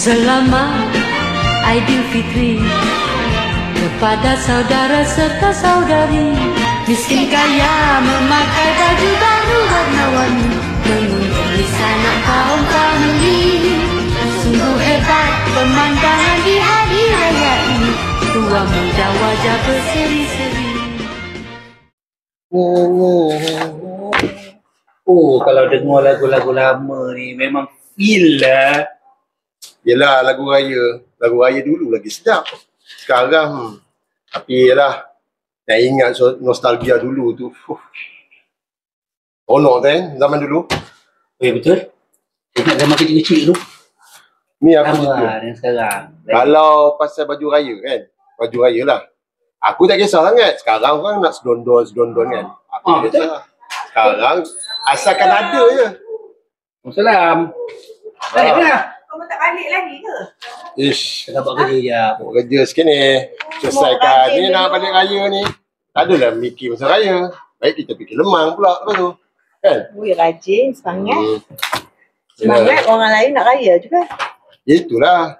Selamat Aidilfitri kepada saudara serta saudari. Miskin kaya memakai baju baru warna-warni, mengunjungi di sana kaum famili. Sungguh hebat pemandangan di hari raya ini, tua muda wajah berseri-seri. Oh, kalau dengar lagu-lagu lama ni memang feel lah. Yelah, lagu raya dulu lagi sedap. Sekarang tapi yelah, nak ingat nostalgia dulu tu. Seronok kan zaman dulu. Betul. Ingat zaman kecil-kecil tu. Ni aku sama gitu. dengan sekarang. Kalau pasal baju raya kan, baju raya lah, aku tak kisah sangat. Sekarang kan nak sedondon kan. Aku tak betul. kisah. Sekarang asalkan ada je. Salam. Balik mana? Kamu tak balik lagi ke? Ish, Kita buat kerja je. buat kerja sikit ni. Selesaikan ni nak balik raya ni. Tak adalah mikir pasal raya. Baik kita fikir lemang pula lepas tu. Kan? Ui, rajin, semangat. Yelah. Semangat orang lain nak raya juga. Itulah.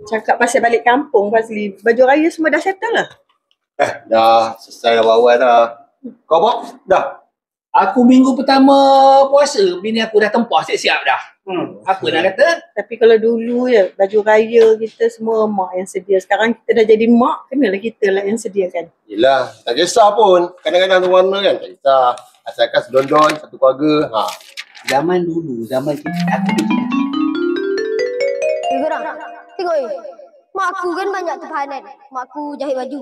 Cakap pasal balik kampung, Fazli. Baju raya semua dah settle lah? Dah selesai awal-awal dah. Kau Bob? Dah? Aku minggu pertama puasa, bini aku dah tempah siap-siap dah. Apa nak kata? Tapi kalau dulu ya, baju raya kita semua mak yang sedia. Sekarang kita dah jadi mak, kenalah kita lah yang sediakan. Yelah, tak kisah pun. Kadang-kadang tu warna kan, tak kisah. Asalkan sedondon, satu keluarga. Zaman dulu, zaman kita, aku kecil. Korang, tengok mak aku kan banyak terpahanan. Mak aku jahit baju.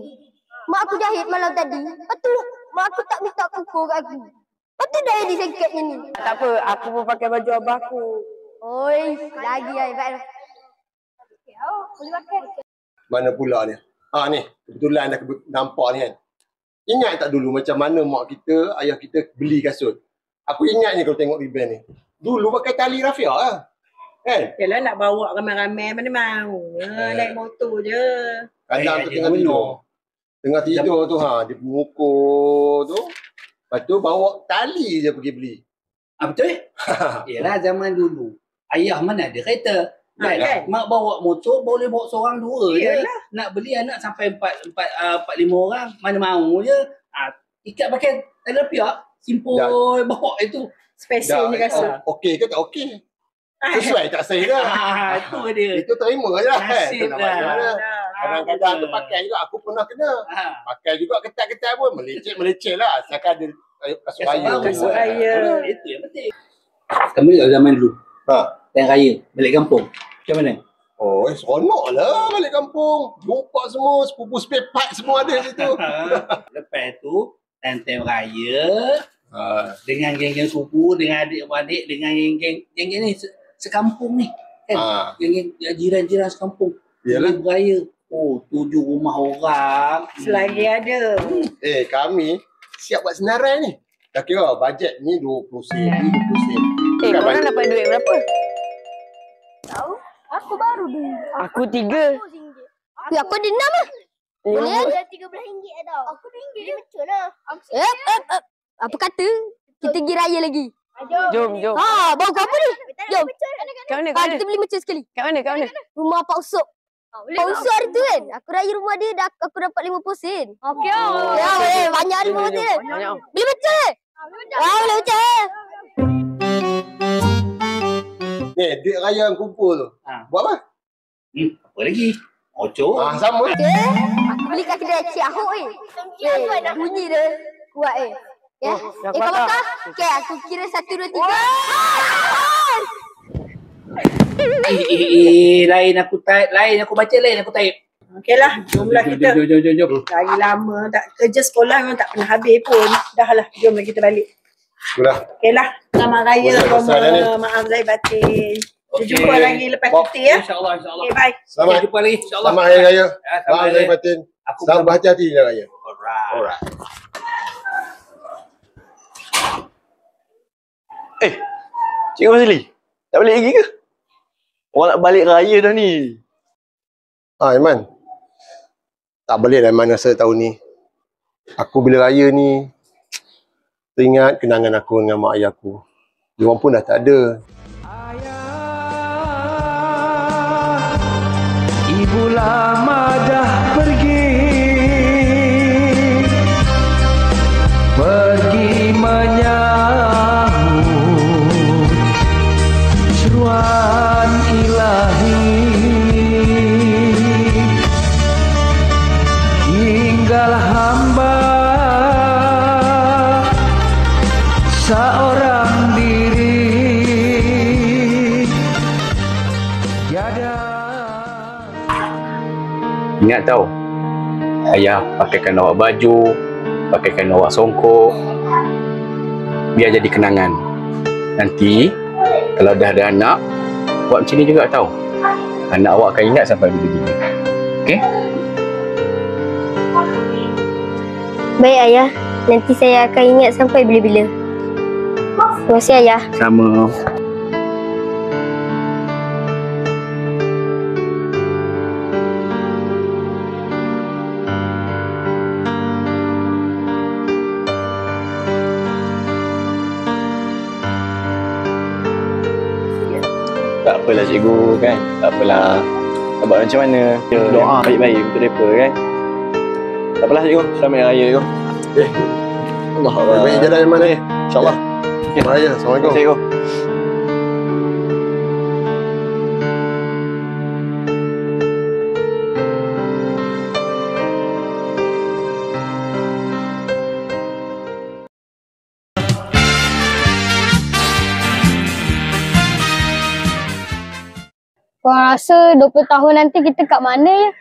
Mak aku jahit malam tadi. Lepas tu, mak aku tak minta kukur kat aku. Lepas tu dah jadi sengketnya ni. Tak apa, aku pun pakai baju abah aku. Oi, lagi lah hebat. Boleh pakai. Mana pula ni? Ni, kebetulan dah nampak ni kan. Ingat tak dulu macam mana mak kita, ayah kita beli kasut? Aku ingat ni kalau tengok ribbon ni. Dulu pakai tali rafia lah. Kan? Yalah nak bawa ramai-ramai, mana mahu. Naik motor je. Kadang tu tengah tidur. Tengah tidur tu dia mengukur tu. Lepas tu bawa tali je pergi beli. Betul? Yelah zaman dulu. Ayah mana ada kereta. Kan? Mak bawa motor boleh bawa seorang dua je. Yalah. Nak beli anak sampai 4-5 orang. Mana mahu je. Ikat pakai tali rapiak. Simpul bawa itu. Specialnya kasut. Okey ke tak okey? Sesuai tak saya dah. Itu dia. Itu terima je lah kan. Nasib Tak nak lah. banyak lah. Kadang-kadang tu pakai juga. Aku pernah kena. Pakai juga ketat-ketat pun. Meleceh lah. Asalkan ada kasut raya. Kasut raya. Itu yang penting. Kami kat zaman dulu. Yang raya. Balik kampung. Macam mana? Oh, seronok lah balik kampung. Jumpa semua. Sepupu sepepat semua ada situ. Lepas tu, time raya. Dengan geng-geng sepupu, dengan adik-adik, dengan geng-geng ni sekampung ni kan. Geng-geng jiran-jiran sekampung. Yalah. Beraya. Oh, 7 rumah orang. Selagi ada. Kami siap buat senarai ni. Dah kira bajet ni 20 sen, ni 20 sen. Korang dapat duit berapa? Tahu? Aku baru dulu. Aku 3. Aku ada 6 lah. Boleh? Boleh? RM13 tau. Aku RM2 je. Betul lah. Apa kata? Kita pergi raya lagi. Jom. Bawa kau apa ni? Jom. Kat mana? Kita beli mercun sekali. Kat mana? Rumah Pak Usop. Pak Usop hari tu kan, aku raya rumah dia, aku dapat 50 sen. Okey. Ya, banyak 50 sen. Banyak. Beli mercun. Boleh mercun. Ni, duit raya yang kumpul tu. Buat apa? Apa lagi? Ocok. Sama. Aku beli kat kedai Cik Ahok bunyi dia kuat Ya. Kau makan? Okey, aku kira 1, 2, 3. Lain aku type, lain aku baca, lain aku type. Okeylah, jomlah kita. Jom. Lagi lama tak kerja sekolah memang tak pernah habis pun. Dah lah, jomlah kita balik. Itulah. Okeylah, selamat raya Boleh, Roma. Maaf Zai batin. Kita jumpa lagi lepas cuti ya. InsyaAllah. Okey, bye. Selamat. Jumpa lagi insyaAllah. Selamat Hari Raya. Selamat Selamat Hari Batin. Selamat berhati-hati Hari Raya. Alright. Cik Fazli, tak balik lagi ke? Orang nak balik raya dah ni. Iman. Tak balik dah Iman rasa tahun ni. Aku bila raya ni teringat kenangan aku dengan mak ayah aku. Diorang pun dah tak ada. lama dah pergi menyambut seruan ilahi. Tinggal hamba seorang diri, tiada. Ingat tau, ayah pakaikan awak baju, pakaikan awak songkok, biar jadi kenangan. Nanti kalau dah ada anak, buat macam ni juga tau. Anak awak akan ingat sampai bila-bila. Okey? Baik ayah, nanti saya akan ingat sampai bila-bila. Terima kasih ayah. Sama. Tak apalah cikgu kan. Tak apalah. Tak buat macam mana. Doa baik-baik untuk mereka kan. Tak apalah cikgu. Selamat Hari Raya cikgu. Allah Allah. Baik jalan yang mana? InsyaAllah. Selamat Raya. Assalamualaikum. Cikgu. Korang rasa 20 tahun nanti kita kat mana ya?